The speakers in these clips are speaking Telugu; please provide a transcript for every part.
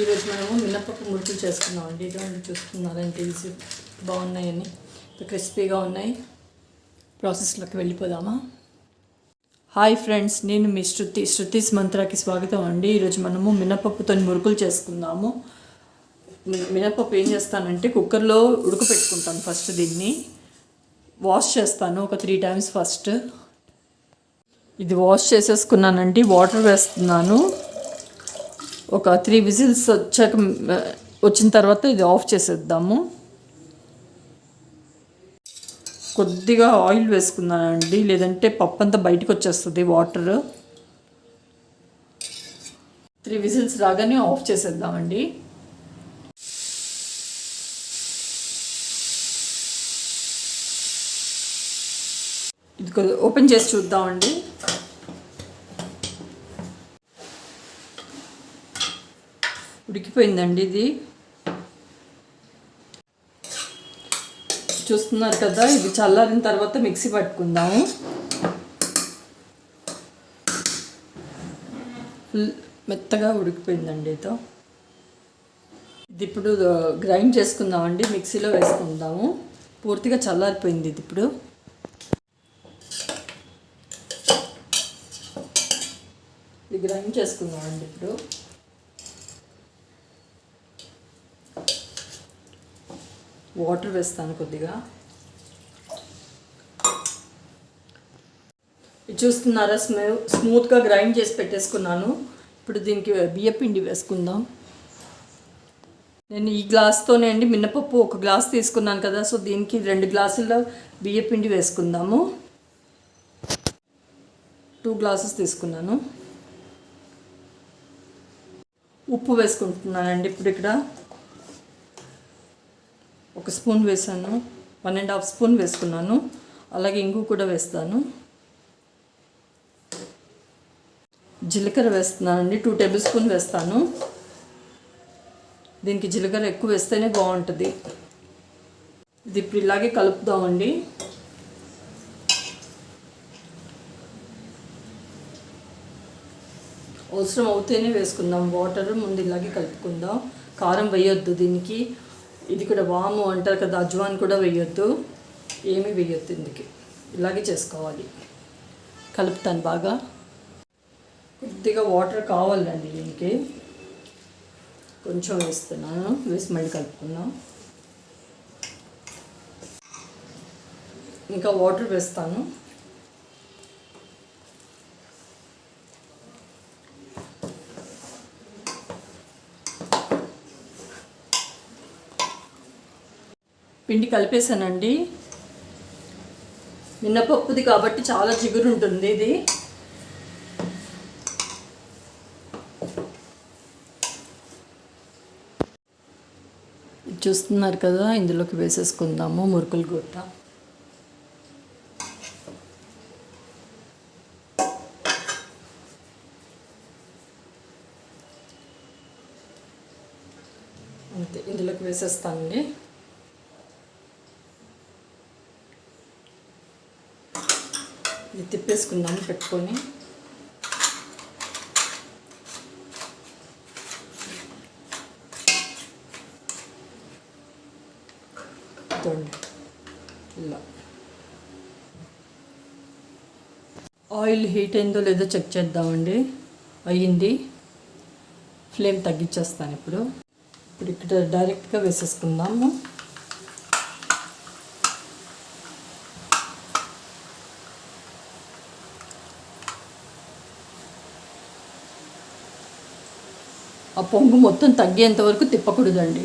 ఈరోజు మనము మినపప్పు మురుకులు చేసుకున్నామండి. ఇటువంటి చూస్తున్నారంటే ఈజీ బాగున్నాయని, క్రిస్పీగా ఉన్నాయి. ప్రాసెస్లోకి వెళ్ళిపోదామా? హాయ్ ఫ్రెండ్స్, నేను మీ శృతిస్ మంత్రాకి స్వాగతం అండి. ఈరోజు మనము మినపప్పుతో మురుకులు చేసుకుందాము. మినపప్పు ఏం చేస్తానంటే కుక్కర్లో ఉడకపెట్టుకుంటాను. ఫస్ట్ దీన్ని వాష్ చేస్తాను ఒక 3 times. ఫస్ట్ ఇది వాష్ చేసేసుకున్నానండి. వాటర్ వేస్తున్నాను. ఒక 3 whistles వచ్చిన తర్వాత ఇది ఆఫ్ చేసేద్దాము. కొద్దిగా ఆయిల్ వేసుకున్నానండి, లేదంటే పప్పు అంతా బయటకు వచ్చేస్తుంది వాటర్. 3 whistles రాగానే ఆఫ్ చేసేద్దామండి. ఇది ఓపెన్ చేసి చూద్దామండి. ఉడికిపోయిందండి. ఇది చూస్తున్నారు కదా. ఇది చల్లారిన తర్వాత మిక్సీ పట్టుకుందాము. మెత్తగా ఉడికిపోయిందండి. ఇది ఇప్పుడు గ్రైండ్ చేసుకుందామండి. మిక్సీలో వేసుకుందాము. పూర్తిగా చల్లారిపోయింది ఇది. ఇప్పుడు ఇది గ్రైండ్ చేసుకుందామండి. ఇప్పుడు వాటర్ వేస్తాను కొద్దిగా. ఇది చూస్తున్నారా, స్మూత్గా గ్రైండ్ చేసి పెట్టేసుకున్నాను. ఇప్పుడు దీనికి బియ్యపిండి వేసుకుందాం. నేను ఈ గ్లాస్తోనే అండి మినపప్పు 1 గ్లాస్ తీసుకున్నాను కదా, సో దీనికి 2 గ్లాసుల బియ్యపిండి వేసుకుందాము. 2 glasses తీసుకున్నాను. ఉప్పు వేసుకుంటున్నానండి. ఇప్పుడు ఇక్కడ 1 స్పూన్ వేసాను. 1.5 స్పూన్ వేసుకున్నాను. అలాగే ఇంగు కూడా వేస్తాను. జీలకర్ర వేస్తున్నానండి. 2 tablespoons వేస్తాను. దీనికి జీలకర్ర ఎక్కువ వేస్తేనే బాగుంటుంది. ఇది ఇప్పుడు ఇలాగే కలుపుదామండి. అవసరం అవుతేనే వేసుకుందాం వాటర్. ముందు ఇలాగే కలుపుకుందాం. కారం వేయొద్దు దీనికి. ఇది కూడా వాము అంటారు కదా, అజ్వాన్ కూడా వేయొద్దు, ఏమీ వేయొద్దు. ఇందుకు ఇలాగే చేసుకోవాలి. కలుపుతాను బాగా. కొద్దిగా వాటర్ కావాలండి దీనికి. కొంచెం వేస్తున్నాను. వేసి మళ్ళీ కలుపుకుందాం. ఇంకా వాటర్ వేస్తాను. పిండి కలిపేసానండి. మినపప్పుది కాబట్టి చాలా జిగురు ఉంటుంది ఇది. చూస్తున్నారు కదా, ఇందులోకి వేసేసుకుందాము మురుకులు గుట్ట. అంతే, ఇందులోకి వేసేస్తానండి. ఇది తిప్పేసుకుందాము పెట్టుకొని. ఇలా ఆయిల్ హీట్ అయిందో లేదో చెక్ చేద్దామండి. అయ్యింది. ఫ్లేమ్ తగ్గించేస్తాను ఇప్పుడు. ఇక్కడ డైరెక్ట్గా వేసేసుకుందాము. ఆ పొంగు మొత్తం తగ్గేంత వరకు తిప్పకూడదండి.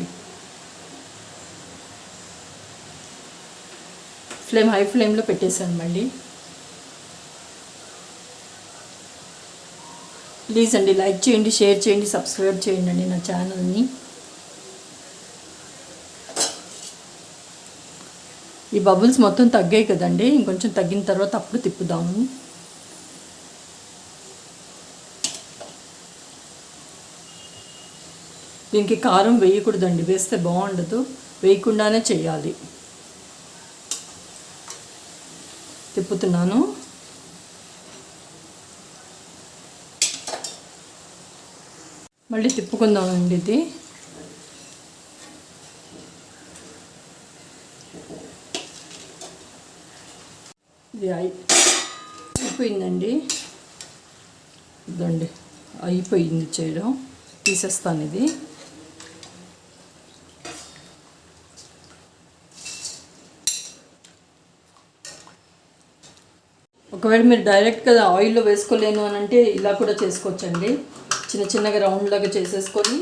హై ఫ్లేమ్లో పెట్టేశాను మళ్ళీ. ప్లీజ్ అండి లైక్ చేయండి, షేర్ చేయండి, సబ్స్క్రైబ్ చేయండి అండి నా ఛానల్ని. ఈ బబుల్స్ మొత్తం తగ్గాయి కదండి, ఇంకొంచెం తగ్గిన తర్వాత అప్పుడు తిప్పుదాము. దీనికి కారం వేయకూడదండి, వేస్తే బాగుండదు. వేయకుండానే చేయాలి. తిప్పుతున్నాను. మళ్ళీ తిప్పుకుందామండి ఇది. ఇది అయిపోయిందండి. ఇదండి అయిపోయింది చేయడం. తీసేస్తాను ఇది. ఒకవేళ మీరు డైరెక్ట్గా ఆయిల్లో వేసుకోలేను అని అంటే ఇలా కూడా చేసుకోవచ్చండి. చిన్న చిన్నగా రౌండ్ లాగా చేసేసుకొని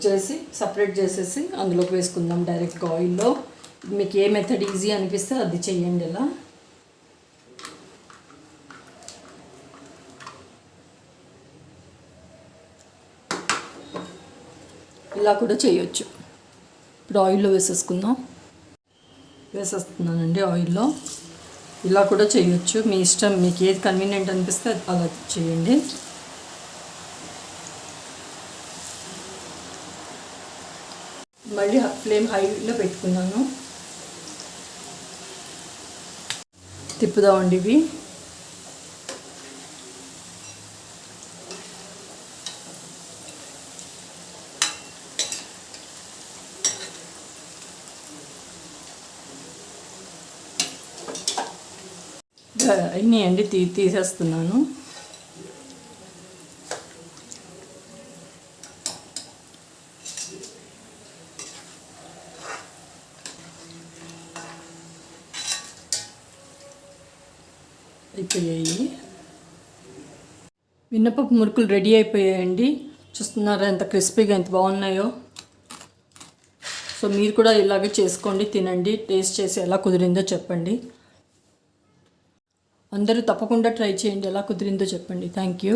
చేసి సపరేట్ చేసేసి అందులోకి వేసుకుందాం డైరెక్ట్గా ఆయిల్లో. మీకు ఏ మెథడ్ ఈజీ అనిపిస్తే అది చెయ్యండి. ఇలా కూడా చేయొచ్చు. ఇప్పుడు ఆయిల్లో వేసేస్తున్నానండి ఆయిల్లో. ఇలా కూడా చేయొచ్చు, మీ ఇష్టం. మీకు ఏది కన్వీనియంట్ అనిపిస్తే అలా చేయండి. మళ్ళీ ఫ్లేమ్ హైలో పెట్టుకున్నాను. తిప్పుదామండి ఇవి. అయినాయండి, తీసేస్తున్నాను. అయిపోయాయి. మినపప్పు మురుకులు రెడీ అయిపోయాయండి. చూస్తున్నారా ఎంత క్రిస్పీగా ఎంత బాగున్నాయో. సో మీరు కూడా ఇలాగే చేసుకోండి, తినండి, టేస్ట్ చేసి ఎలా కుదిరిందో చెప్పండి. అందరూ తప్పకుండా ట్రై చేయండి, ఎలా కుదిరిందో చెప్పండి. Thank you.